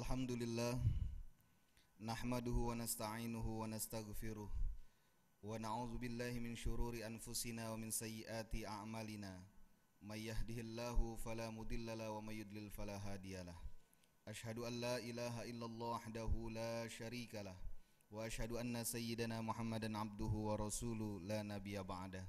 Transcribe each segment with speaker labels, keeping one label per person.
Speaker 1: Alhamdulillah nahmaduhu wa nasta'inuhu wa nastaghfiruh wa na'udzu billahi min syururi anfusina wa min sayyiati a'malina may yahdihillahu fala mudhillalah wa may yudlil fala hadiyalah. Asyhadu an la ilaha illallah wahdahu la syarikalah wa asyhadu anna sayyidana Muhammadan abduhu wa rasuluh la nabiyya ba'dah.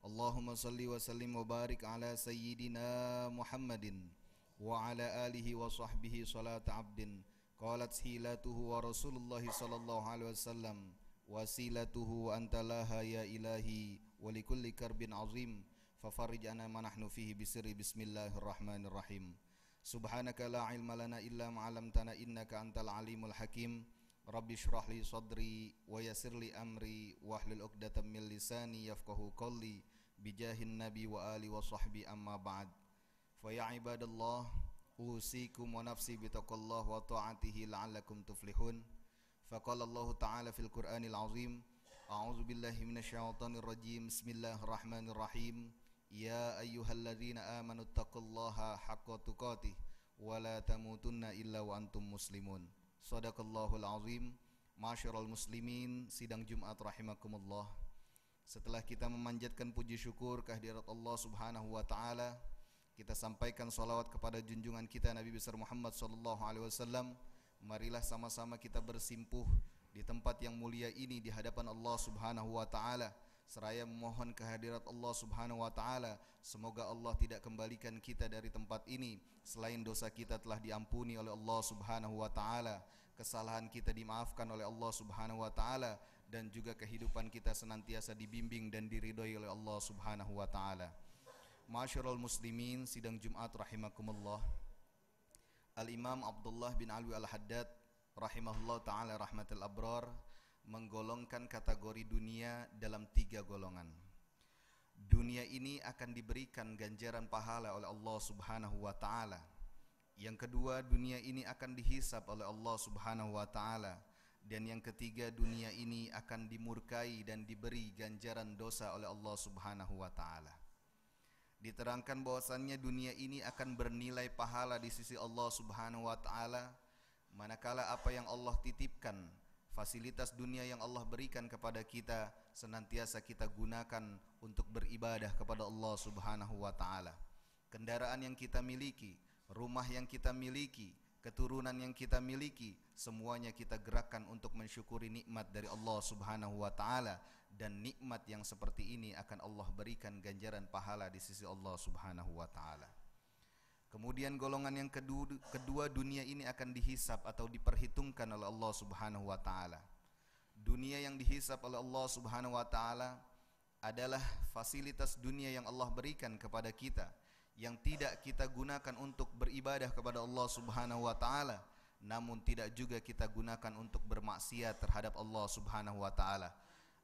Speaker 1: Allahumma salli wa sallim wa barik ala sayyidina Muhammadin wa ala alihi wa sahbihi salat abdin qalat hilatuhu wa rasulullahi sallallahu alaihi wasallam wasilatuhu wa antalaha ya ilahi wa likulli karbin azim fafarij ana ma nahnu fihi bisirri bismillahirrahmanirrahim. Subhanaka la ilma lana illa ma 'allamtana innaka antal alimul hakim. Rabbi shrah li sadri wa yassir li amri wahlul 'uqdatam min lisani yafqahu qawli bijahin nabi wa ali wa sahbi amma ba'd. Fa ya ibadallah usikum wa nafsi bitaqwallahi wa ta'atihi la'allakum tuflihun. Faqala Allah ta'ala fil Qur'anil azim, a'udzu billahi minasyaitonir rajim. Bismillahirrahmanirrahim. Ya ayyuhalladzina amanu taqullaha haqqa tuqatih wa la tamutunna illa wa antum muslimun. Shadaqallahul azim. Masyiral muslimin, sidang Jumat rahimakumullah. Setelah kita memanjatkan puji syukur kehadirat Allah Subhanahu wa taala, kita sampaikan salawat kepada junjungan kita Nabi besar Muhammad sallallahu alaihi wasallam. Marilah sama-sama kita bersimpuh di tempat yang mulia ini di hadapan Allah Subhanahu wa taala, seraya memohon kehadirat Allah Subhanahu wa taala. Semoga Allah tidak kembalikan kita dari tempat ini selain dosa kita telah diampuni oleh Allah Subhanahu wa taala, kesalahan kita dimaafkan oleh Allah Subhanahu wa taala, dan juga kehidupan kita senantiasa dibimbing dan diridhoi oleh Allah Subhanahu wa taala. Masyarul muslimin, sidang Jumat rahimakumullah. Al-Imam Abdullah bin Alwi Al-Haddad rahimahullah ta'ala rahmatul abrar menggolongkan kategori dunia dalam 3 golongan. Dunia ini akan diberikan ganjaran pahala oleh Allah Subhanahu wa ta'ala. Yang kedua, dunia ini akan dihisab oleh Allah Subhanahu wa ta'ala. Dan yang ketiga, dunia ini akan dimurkai dan diberi ganjaran dosa oleh Allah Subhanahu wa ta'ala. Diterangkan bahwasannya dunia ini akan bernilai pahala di sisi Allah Subhanahu wa taala, manakala apa yang Allah titipkan, fasilitas dunia yang Allah berikan kepada kita senantiasa kita gunakan untuk beribadah kepada Allah Subhanahu wa taala. Kendaraan yang kita miliki, rumah yang kita miliki, keturunan yang kita miliki, semuanya kita gerakkan untuk mensyukuri nikmat dari Allah Subhanahu wa taala, dan nikmat yang seperti ini akan Allah berikan ganjaran pahala di sisi Allah Subhanahu wa taala. Kemudian golongan yang kedua, dunia ini akan dihisab atau diperhitungkan oleh Allah Subhanahu wa taala. Dunia yang dihisab oleh Allah Subhanahu wa taala adalah fasilitas dunia yang Allah berikan kepada kita, yang tidak kita gunakan untuk beribadah kepada Allah Subhanahu wa taala, namun tidak juga kita gunakan untuk bermaksiat terhadap Allah Subhanahu wa taala.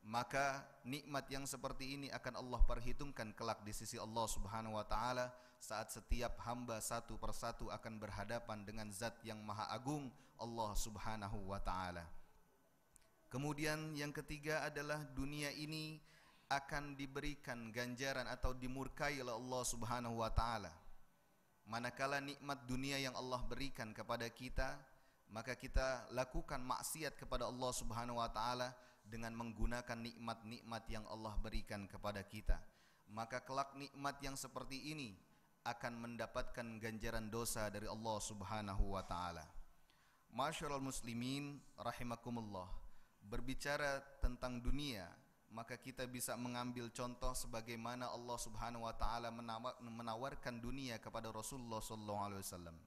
Speaker 1: Maka nikmat yang seperti ini akan Allah perhitungkan kelak di sisi Allah Subhanahu wa taala saat setiap hamba satu persatu akan berhadapan dengan zat yang maha agung, Allah Subhanahu wa taala. Kemudian yang ketiga adalah dunia ini akan diberikan ganjaran atau dimurkai oleh Allah Subhanahu wa taala. Manakala nikmat dunia yang Allah berikan kepada kita, maka kita lakukan maksiat kepada Allah Subhanahu wa taala dengan menggunakan nikmat-nikmat yang Allah berikan kepada kita. Maka kelak nikmat yang seperti ini akan mendapatkan ganjaran dosa dari Allah Subhanahu wa taala. Masyarul muslimin rahimakumullah. Berbicara tentang dunia, maka kita bisa mengambil contoh sebagaimana Allah Subhanahu wa taala menawarkan dunia kepada Rasulullah sallallahu alaihi wasallam.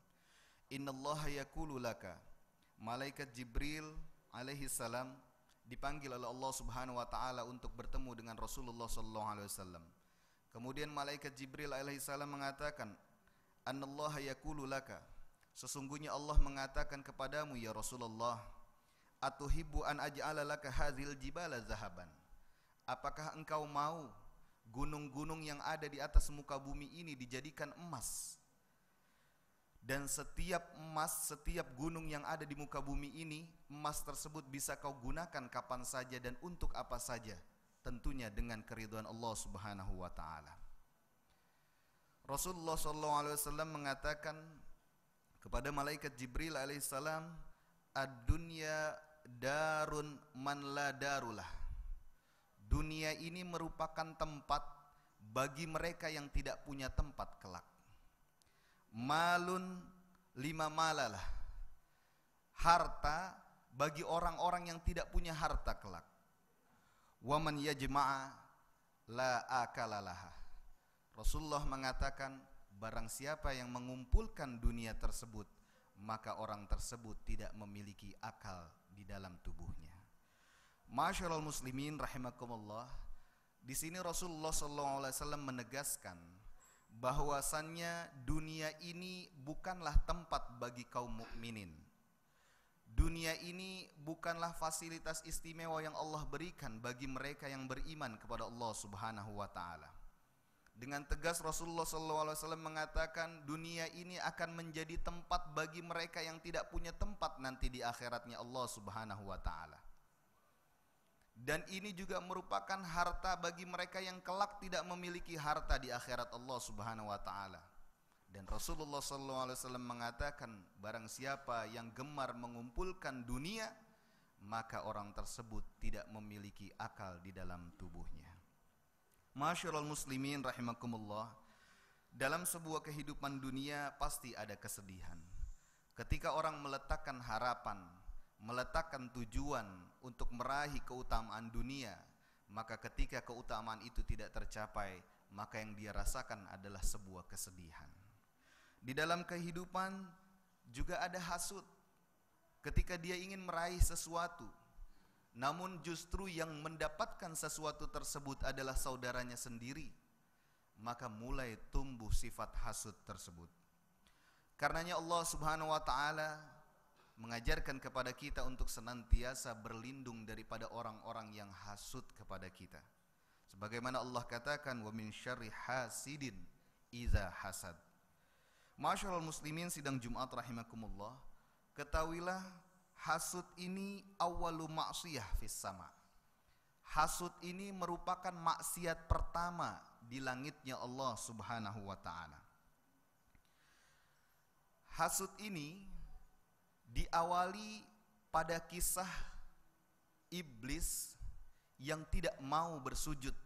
Speaker 1: Innallaha yaqulu laka. Malaikat Jibril alaihi salam dipanggil oleh Allah Subhanahu wa taala untuk bertemu dengan Rasulullah sallallahu alaihi wasallam. Kemudian malaikat Jibril alaihi salam mengatakan, "Annallaha yaqulu laka." Sesungguhnya Allah mengatakan kepadamu ya Rasulullah, "Atuhibbu an aj'ala laka hadzal jibala zahaban." Apakah engkau mau gunung-gunung yang ada di atas muka bumi ini dijadikan emas? Dan setiap emas, setiap gunung yang ada di muka bumi ini, emas tersebut bisa kau gunakan kapan saja dan untuk apa saja, tentunya dengan keridhaan Allah Subhanahu wa taala. Rasulullah sallallahu alaihi wasallam mengatakan kepada malaikat Jibril alaihissalam, ad-dunya darun man la darulah. Dunia ini merupakan tempat bagi mereka yang tidak punya tempat kelak. Malun lima malalah. Harta bagi orang-orang yang tidak punya harta kelak. Wa man yajma'a la akalalaha. Rasulullah mengatakan, barang siapa yang mengumpulkan dunia tersebut, maka orang tersebut tidak memiliki akal di dalam tubuhnya. Masyarul muslimin rahimakumullah. Di sini Rasulullah SAW menegaskan bahwasannya dunia ini bukanlah tempat bagi kaum mukminin. Dunia ini bukanlah fasilitas istimewa yang Allah berikan bagi mereka yang beriman kepada Allah Subhanahu wa taala. Dengan tegas Rasulullah SAW mengatakan, dunia ini akan menjadi tempat bagi mereka yang tidak punya tempat nanti di akhiratnya Allah Subhanahu wa taala. Dan ini juga merupakan harta bagi mereka yang kelak tidak memiliki harta di akhirat Allah Subhanahu wa taala. Dan Rasulullah SAW mengatakan, barang siapa yang gemar mengumpulkan dunia, maka orang tersebut tidak memiliki akal di dalam tubuhnya. Masyarul muslimin rahimakumullah. Dalam sebuah kehidupan dunia pasti ada kesedihan. Ketika orang meletakkan harapan, meletakkan tujuan untuk meraih keutamaan dunia, maka ketika keutamaan itu tidak tercapai, maka yang dia rasakan adalah sebuah kesedihan. Di dalam kehidupan juga ada hasud. Ketika dia ingin meraih sesuatu, namun justru yang mendapatkan sesuatu tersebut adalah saudaranya sendiri, maka mulai tumbuh sifat hasud tersebut. Karenanya Allah Subhanahu wa taala mengajarkan kepada kita untuk senantiasa berlindung daripada orang-orang yang hasud kepada kita. Sebagaimana Allah katakan, wa min syarri hasidin idza hasad. Masyarul muslimin sidang Jumat rahimakumullah, ketahuilah hasud ini awalu maksiyah fis sama. Hasud ini merupakan maksiat pertama di langitnya Allah Subhanahu wa taala. Hasud ini diawali pada kisah iblis yang tidak mau bersujud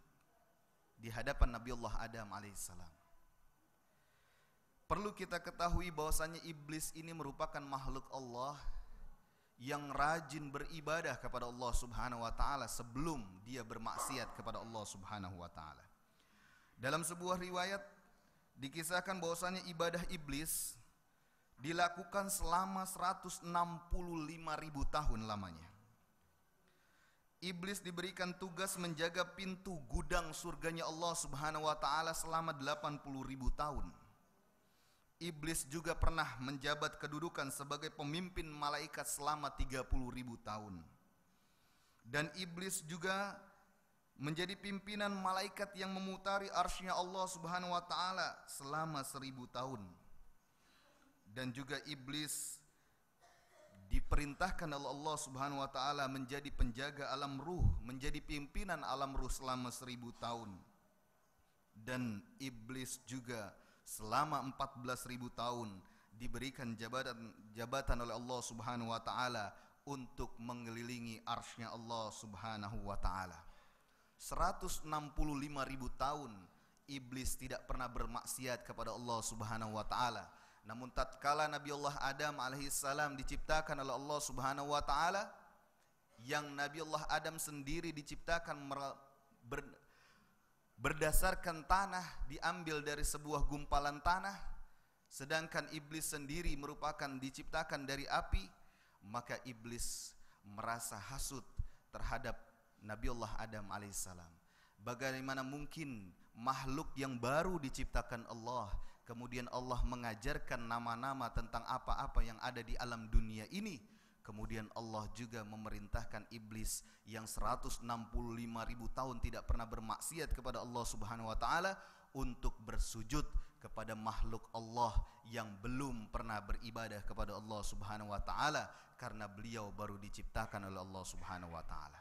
Speaker 1: di hadapan Nabiullah Adam alaihissalam. Perlu kita ketahui bahwasanya iblis ini merupakan makhluk Allah yang rajin beribadah kepada Allah Subhanahu wa taala sebelum dia bermaksiat kepada Allah Subhanahu wa taala. Dalam sebuah riwayat dikisahkan bahwasanya ibadah iblis dilakukan selama 165.000 tahun lamanya. Iblis diberikan tugas menjaga pintu gudang surganya Allah Subhanahu wa taala selama 80.000 tahun. Iblis juga pernah menjabat kedudukan sebagai pemimpin malaikat selama 30.000 tahun. Dan iblis juga menjadi pimpinan malaikat yang memutari arsy-Nya Allah Subhanahu wa taala selama 1000 tahun. Dan juga iblis diperintahkan oleh Allah Subhanahu wa taala menjadi penjaga alam ruh, menjadi pimpinan alam ruh selama 1000 tahun. Dan iblis juga selama 14.000 tahun diberikan jabatan oleh Allah Subhanahu wa taala untuk mengelilingi arsy-Nya Allah Subhanahu wa taala. 165.000 tahun iblis tidak pernah bermaksiat kepada Allah Subhanahu wa taala. Namun tatkala Nabi Allah Adam alaihissalam diciptakan oleh Allah Subhanahu wa taala, yang Nabi Allah Adam sendiri diciptakan berdasarkan tanah, diambil dari sebuah gumpalan tanah, sedangkan iblis sendiri merupakan diciptakan dari api, maka iblis merasa hasud terhadap Nabi Allah Adam alaihissalam. Bagaimana mungkin makhluk yang baru diciptakan Allah, kemudian Allah mengajarkan nama-nama tentang apa-apa yang ada di alam dunia ini. Kemudian Allah juga memerintahkan iblis yang 165.000 tahun tidak pernah bermaksiat kepada Allah Subhanahu wa taala untuk bersujud kepada makhluk Allah yang belum pernah beribadah kepada Allah Subhanahu wa taala karena beliau baru diciptakan oleh Allah Subhanahu wa taala.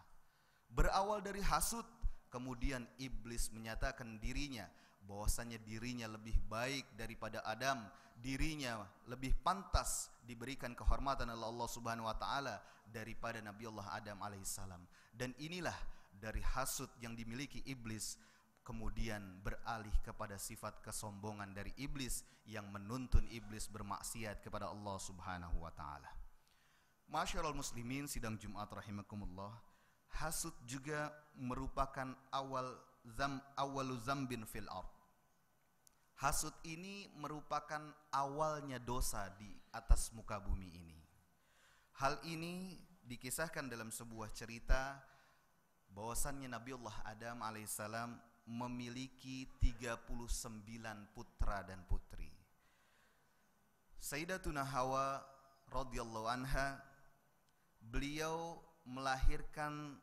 Speaker 1: Berawal dari hasud, kemudian iblis menyatakan dirinya bahwasannya dirinya lebih baik daripada Adam, dirinya lebih pantas diberikan kehormatan oleh Allah Subhanahu wa taala daripada Nabi Allah Adam alaihissalam. Dan inilah dari hasud yang dimiliki iblis, kemudian beralih kepada sifat kesombongan dari iblis yang menuntun iblis bermaksiat kepada Allah Subhanahu wa taala. Masyarul muslimin sidang Jumat rahimakumullah, hasud juga merupakan awalu zambin fil ard. Hasud ini merupakan awalnya dosa di atas muka bumi ini. Hal ini dikisahkan dalam sebuah cerita bahwasannya Nabiullah Adam alaihissalam memiliki 39 putra dan putri. Sayyidatuna Hawa radhiyallahu anha, beliau melahirkan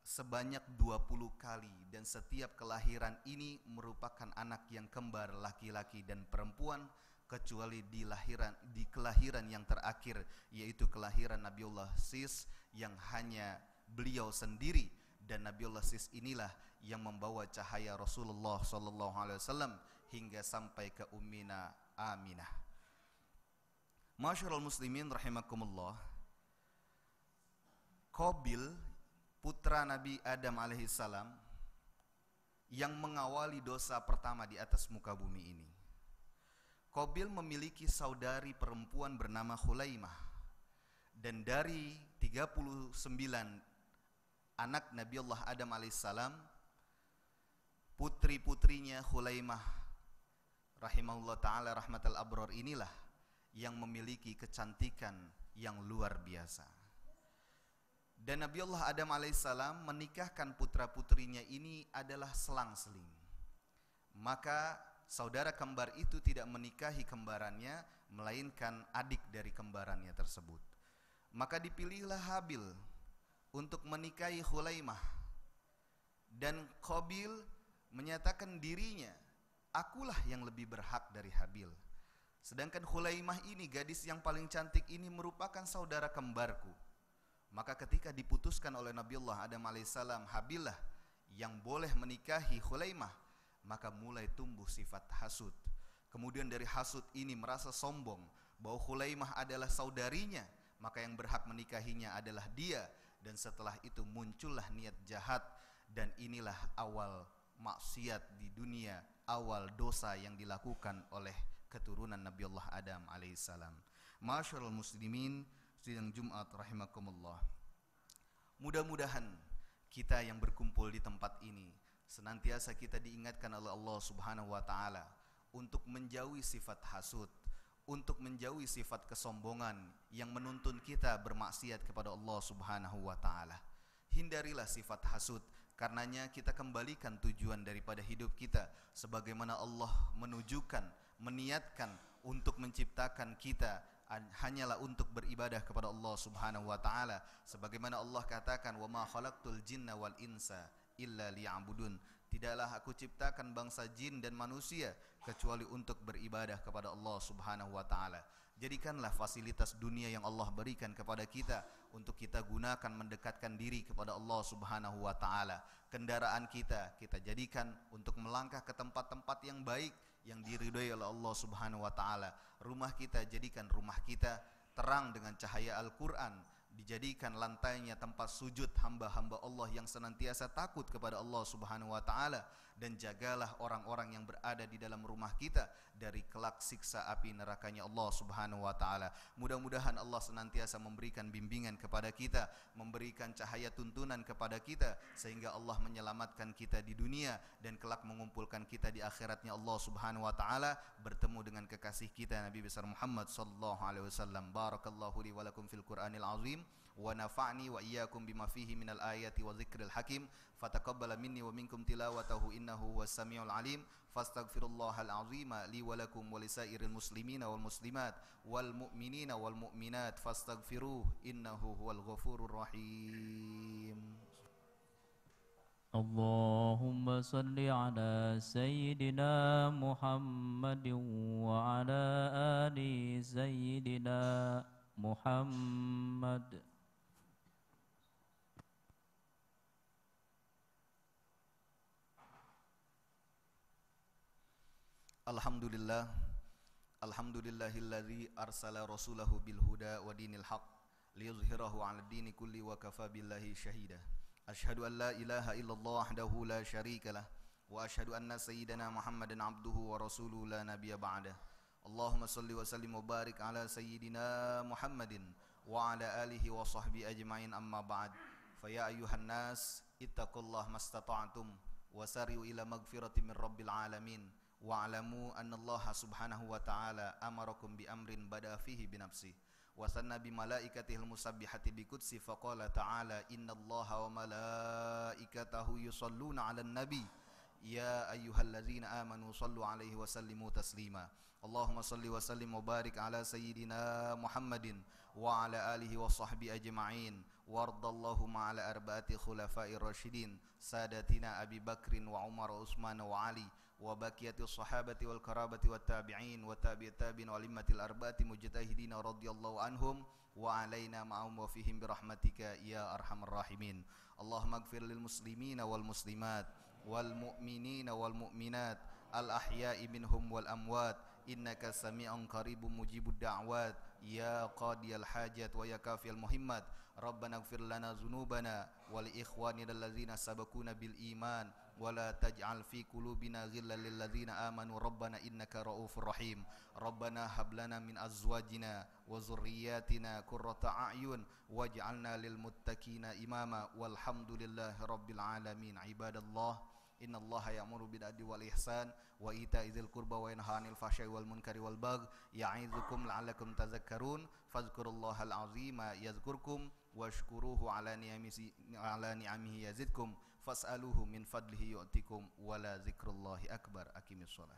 Speaker 1: sebanyak 20 kali, dan setiap kelahiran ini merupakan anak yang kembar laki-laki dan perempuan, kecuali di kelahiran yang terakhir, yaitu kelahiran Nabiullah Sis yang hanya beliau sendiri, dan Nabiullah Sis inilah yang membawa cahaya Rasulullah SAW hingga sampai ke Ummina Aminah. Masyarul muslimin rahimakumullah, Qabil putra Nabi Adam alaihissalam yang mengawali dosa pertama di atas muka bumi ini. Qabil memiliki saudari perempuan bernama Khulaimah, dan dari 39 anak Nabi Allah Adam alaihissalam, putri-putrinya Khulaimah rahimahullah ta'ala rahmatal abrar inilah yang memiliki kecantikan yang luar biasa. Dan Nabi Allah Adam alaihissalam menikahkan putra-putrinya ini adalah selang-seling. Maka saudara kembar itu tidak menikahi kembarannya, melainkan adik dari kembarannya tersebut. Maka dipilihlah Habil untuk menikahi Khulaimah, dan Qabil menyatakan dirinya, akulah yang lebih berhak dari Habil. Sedangkan Khulaimah ini, gadis yang paling cantik ini, merupakan saudara kembarku. Maka ketika diputuskan oleh Nabiullah Adam alaihissalam, Habillah yang boleh menikahi Khulaimah, maka mulai tumbuh sifat hasud. Kemudian dari hasud ini merasa sombong bahwa Khulaimah adalah saudarinya, maka yang berhak menikahinya adalah dia. Dan setelah itu muncullah niat jahat, dan inilah awal maksiat di dunia, awal dosa yang dilakukan oleh keturunan Nabiullah Adam alaihissalam. Masyarul muslimin sidang Jumat rahimakumullah, mudah-mudahan kita yang berkumpul di tempat ini senantiasa kita diingatkan oleh Allah Subhanahu wa taala untuk menjauhi sifat hasud, untuk menjauhi sifat kesombongan yang menuntun kita bermaksiat kepada Allah Subhanahu wa taala. Hindarilah sifat hasud, karenanya kita kembalikan tujuan daripada hidup kita sebagaimana Allah menunjukkan, meniatkan untuk menciptakan kita hanyalah untuk beribadah kepada Allah Subhanahu wa taala, sebagaimana Allah katakan, wa ma khalaqtul jinna wal insa illa liya'budun. Tidaklah aku ciptakan bangsa jin dan manusia kecuali untuk beribadah kepada Allah Subhanahu wa taala. Jadikanlah fasilitas dunia yang Allah berikan kepada kita untuk kita gunakan mendekatkan diri kepada Allah Subhanahu wa taala. Kendaraan kita jadikan untuk melangkah ke tempat-tempat yang baik yang diridhoi oleh Allah Subhanahu wa taala. Rumah kita jadikan rumah kita terang dengan cahaya Al-Qur'an, dijadikan lantainya tempat sujud hamba-hamba Allah yang senantiasa takut kepada Allah Subhanahu wa taala, dan jagalah orang-orang yang berada di dalam rumah kita dari kelak siksa api nerakanya Allah Subhanahu wa taala. Mudah-mudahan Allah senantiasa memberikan bimbingan kepada kita, memberikan cahaya tuntunan kepada kita, sehingga Allah menyelamatkan kita di dunia dan kelak mengumpulkan kita di akhiratnya Allah Subhanahu wa taala bertemu dengan kekasih kita Nabi besar Muhammad sallallahu alaihi wasallam. Barakallahu li wa lakum fil Qur'anil azim wa nafa'ni wa iyyakum bima fihi minal ayati wa dzikril hakim. Fataqabbala minni wa minkum tilawatahu innahu huwas samiul alim. Fastaghfirullahal azima li wa lakum wa lisairil muslimina wal muslimat wal mu'minina wal mu'minat fastaghfiruh innahu huwal ghafurur rahim.
Speaker 2: Allahumma salli ala sayyidina Muhammadin wa ala ali sayyidina Muhammad.
Speaker 1: Alhamdulillah. Alhamdulillahilladzi arsala rasulahu bil huda wa dinil haq liyuzhirahu 'ala dini kulli wa kafa billahi syahida. Asyhadu an la ilaha illallah wahdahu la syarikalah wa asyhadu anna sayyidana Muhammadan abduhu wa rasuluhu la nabiyya ba'dah. Allahumma salli wa sallim wa barik ala sayyidina Muhammadin wa ala alihi wa sahbihi ajma'in, amma ba'd. Fa ya ayyuhan nas ittaqullaha mastata'tum wa sari'u ila magfiratin min rabbil alamin. Wa'alamu anna Allah subhanahu wa ta'ala amarakum bi amrin bada fihi binafsi wa sanna bi malaikatihil musabbihati bi qudsi faqala ta'ala inna Allaha wa malaikatahu yusalluna 'alan nabi ya ayyuhallazina amanu sallu 'alaihi wa sallimu taslima. Allahumma salli wa sallim wa barik ala sayyidina Muhammadin wa ala alihi wa sahbihi ajma'in wardallahu ma'ala arba'ati khulafa'ir rasyidin sadatina Abi Bakrin wa Umar wa Utsman wa Ali wa baqiyati sahabati wal karabati wat tabi'in wa tabi'it tabi'in wal immatil arba'ati mujtahidin radhiyallahu anhum wa alaina ma'ahum wa fihim birahmatika ya arhamar rahimin. Allahumma ighfir lil muslimina wal muslimat wal mu'minina wal mu'minat al ahya'i minhum wal amwat innaka sami'un qaribun mujibud da'wat ya qadiyal hajat wa ya kafiyal muhimmat. Rabbana ighfir lana dhunubana wa li ikhwanina allazina sabaquna bil iman wa la taj'al fi qulubina ghillan lil ladzina amanu rabbana innaka raufur rahim. Rabbana hab lana min azwajina wa dhurriyyatina qurrata a'yun waj'alna lil muttaqina imama walhamdulillahi rabbil alamin. Ibadallah, innallaha ya'muru bil adli wal ihsan wa ita'i dzil qurba wa yanha 'anil fahsya'i wal munkari wal baghi ya'idzukum la'allakum tadhakkarun. Fadhkurullahal 'azima yadhkurkum washkuruhu 'ala ni'amihi yazidkum fas'aluhu min fadlihi yu'tikum wa la dzikrullahi akbar. Aqimis shalah.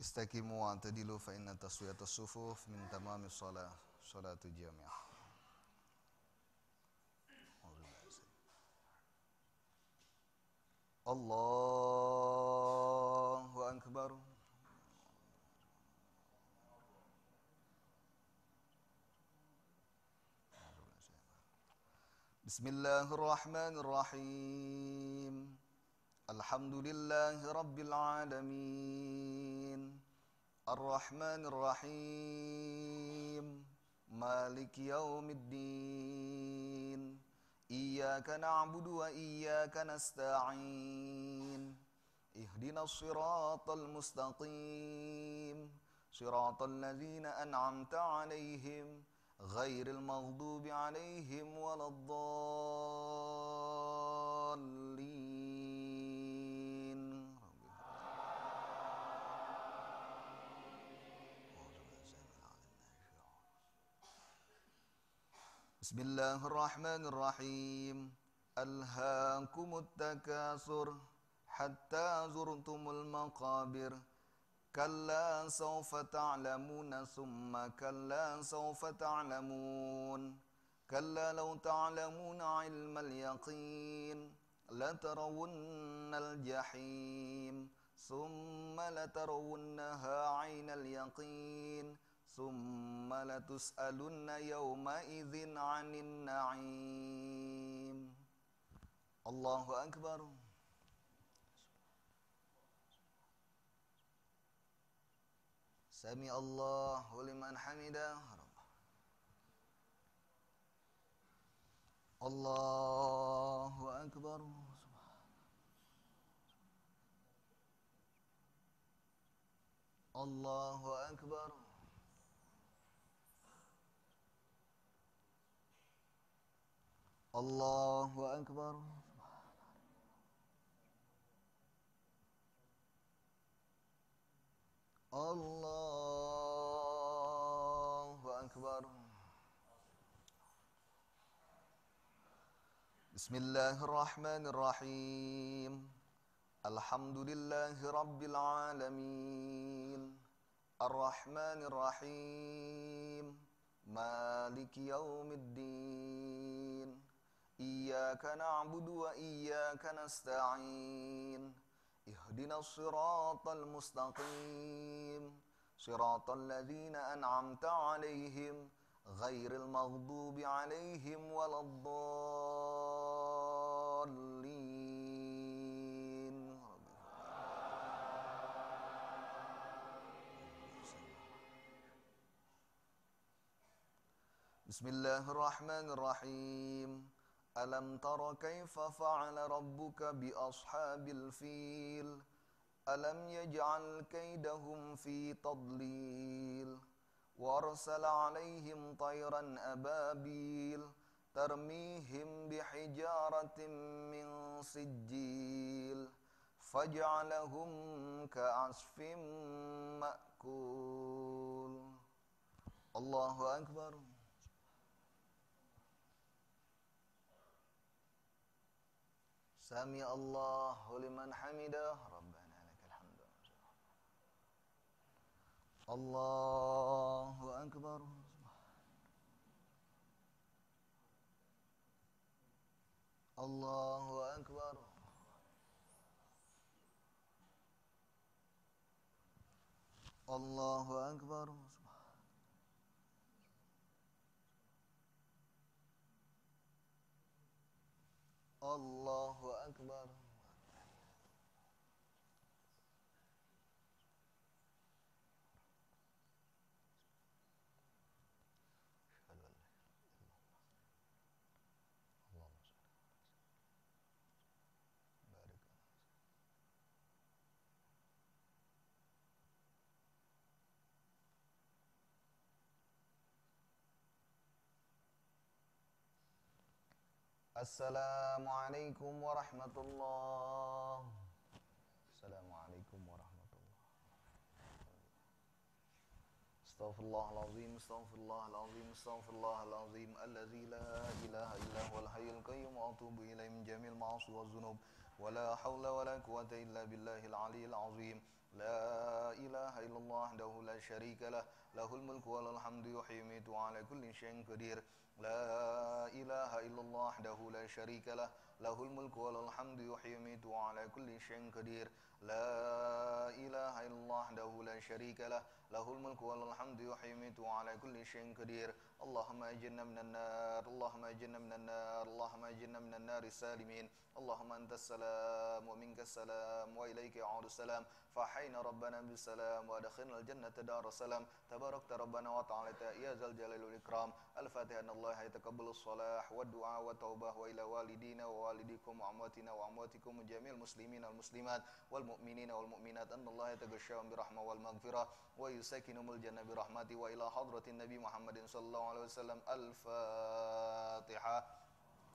Speaker 1: Istaqimu wa atadilu fa inna taswiyatas sufuf min tamamis shalah salatu jami'ah. Allahu akbar. Bismillahirrahmanirrahim. Alhamdulillahi rabbil alamin. Ar-Rahmanir Rahim. Maliki yaumiddin. Iyyaka na'budu wa iyyaka nasta'in. Ihdinas siratal mustaqim. Siratal ladzina an'amta 'alaihim ghairil maghdubi 'alaihim waladdallin. Bismillahirrahmanirrahim. Alhaakumut takasur hatta zurtumul maqabir. Kalla sawfa ta'lamuna summa kalla sawfa ta'lamun. Kalla law ta'lamuna ilmal yaqin latarawunnal jahim summa latarawunnaha 'ainal yaqin summa latus'alunna yawma idzin 'anin na'im. Allahu akbar. Sami Allahu liman hamidah. Allahu akbar. Allahu akbar. Allahu akbar. Allahu akbar. Bismillahirrahmanirrahim. Alhamdulillahi rabbil alamin. Ar-Rahmanir-Rahim. Maliki yaumiddin. Iyyaka na'budu wa iyyaka nasta'in. Ihdinas siratal mustaqim. Siratal ladzina an'amta 'alaihim ghairil maghdubi 'alaihim waladdallin. Bismillahirrahmanirrahim. Alam tara kaifa fa'ala rabbuka bi ashabil fil. Alam yaj'al kaidahum fi tadlil. Warsala 'alaihim tayran ababil. Tarmihim bihijaratin min sijil. Faj'alahum ka'asfin ma'kul. Allahu Akbar. Sami Allahu liman hamidah. Rabbana lakal hamdu. Allahu Akbar. Allahu Akbar. Allahu Akbar. Allahu Akbar. Assalamualaikum warahmatullahi. Assalamualaikum warahmatullahi. Astaghfirullahalazim, astaghfirullahalazim, astaghfirullahalazim. Allazi la ilaha illa huwal hayyul qayyum wa atubu ilaihi min jamil ma'asi waz zunub. Wa la hawla wa la quwwata illa billahil aliyyil azim. La ilaha illallah wahdahu la syarika lah. Lahul mulku wa lahul hamdu yuhyi wa yumiitu wa ala kulli syai'in qadir. La ilaha illallah wahdahu la syarika lah. Lahul mulku wa lahul hamdu yuhyi wa yumiitu wa ala kulli syai'in qadir. La ilaha illallah wahdahu la syarika lah. Lahul mulku wa lahul hamdu yuhyi wa yumiitu wa ala kulli syai'in qadir. Allahumma ajirna minan nar. Allahumma ajirna minan nar. Allahumma ajirna minan nari salimin. Allahumma antas salam wa minkas salam wa ilaika ya'udu salam. Fahayna rabbana bis salam wa adkhilna al jannata daras salam. Tabarakta rabbana wa ta'ala ya zal jalali wal ikram. Al-Fatihah. Allah yataqabbalus salah wa du'a wa taubah wa ila walidina wa walidikum wa amwatina wa amwatikum jamil muslimina wal muslimat wal mu'minina wal mu'minat. Allah yataghashshahum bi rahmah wal maghfirah wa yusakinumul jannah bi rahmati wa ila hadratin nabi Muhammadin sallallahu alaihi wasallam. Al-Fatihah.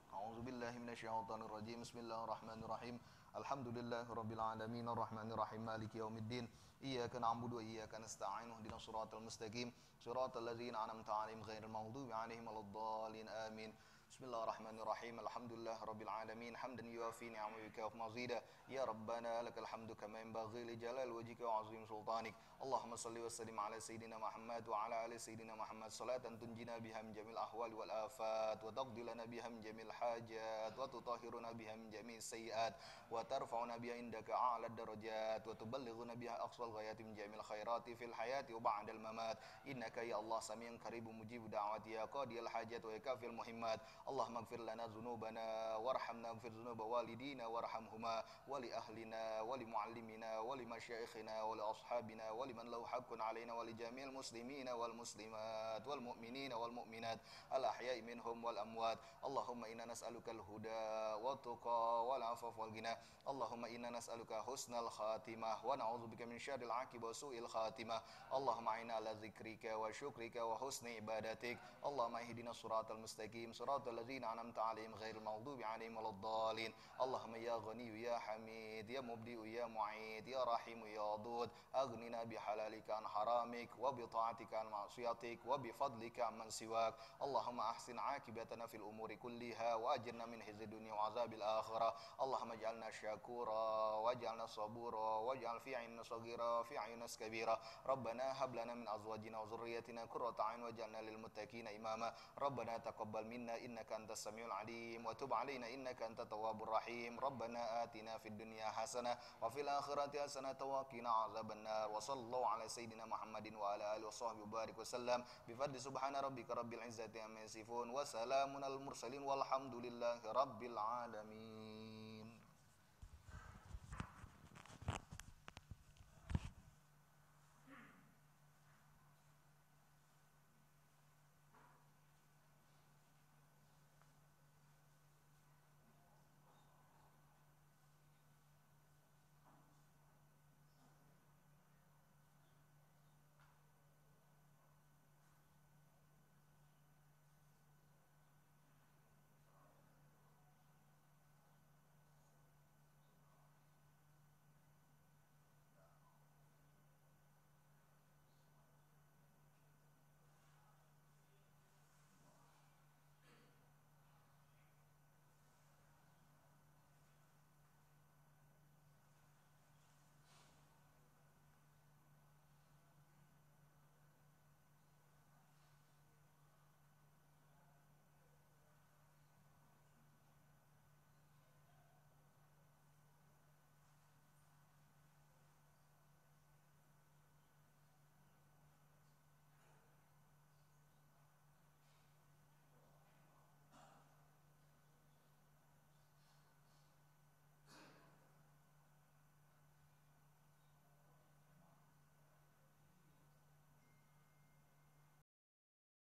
Speaker 1: A'udzu billahi minasyaitonir rajim. Bismillahirrahmanirrahim. Alhamdulillahi rabbil alamin arrahmanir rahim maliki yaumiddin. Iyyaka na'budu wa iyyaka nasta'in ihdinas siratal mustaqim siratal ladzina an'amta 'alaihim ghairil maghdubi 'alaihim waladdallin amin. Bismillahirrahmanirrahim. Alhamdulillahi rabbil alamin hamdan yuwafi ni'amahu wa yukafi mazida. Ya rabbana lakal hamdu kama yanbaghi li jalali wajhika wa 'azimi sultanik. Allahumma salli wa sallim ala sayyidina Muhammad wa ala ali sayyidina Muhammad salatan tunjina biha min jamil ahwali wal afat wa taqdi lana biha min jamil hajat wa tutahhiruna biha min jamil sayyiat wa tarfa'una biha indaka a'la darajat wa tuballighuna biha aqsal ghayati min jamil khairati fil hayati wa ba'dal mamat. Innaka ya Allah samian qaribun mujibu da'wati ya qadiyal hajat wa yakafil muhimmat. Allahumma ighfir lana dhunubana warhamna ighfir dhunuba walidina warhamhuma wa li ahlina wa li muallimina wa li masyayikhina wa li ashabina wa liman lahu haqqun alaina wa li jami'il muslimina wal muslimat wal mu'minina wal mu'minat al ahya'i minhum wal amwat. Allahumma inna nas'aluka al huda wa tuqa wal afaf wal ghina. Allahumma inna nas'aluka husnal khatimah wa na'udzubika min syarril 'aqibah wa su'il khatimah. Allahumma inna ala dzikrika wa syukrika wa husni ibadatik. Allahumma ihdinas siratal mustaqim siratal siratal ladzina an'amta 'alaihim ghairil maghdubi 'alaihim waladdallin. Allahumma ya Ghaniyyu ya Hamid ya Mubdi'u ya Mu'id ya Rahimu ya Wadud, aghnina bihalalika an haramik wa bi ta'atika an ma'siyatik wa bi fadlika amman siwak. Allahumma ahsin 'aqibatana fil umuri kulliha wa ajirna min khizyid dunya wa 'adzabil akhirah. Allahumma ij'alna syakura waj'alna sabura waj'al fi 'ayunina saghira fi 'ayunas kabira. Rabbana hab lana min azwajina wa dhurriyyatina qurrata a'yun waj'alna lil muttaqina imama. Rabbana taqabbal minna innaka antas samiul alim wa tub 'alaina innaka antat tawwabur rahim. Rabbana atina fid dunya hasanah wa fil akhirati hasanah wa qina 'adzabannar. Wa sallallahu ala sayyidina Muhammadin wa ala alihi wa sahbihi barik wasallam. Bi fadli subhana rabbika rabbil izzati amma yasifun wa salamun al mursalin walhamdulillahi rabbil alamin.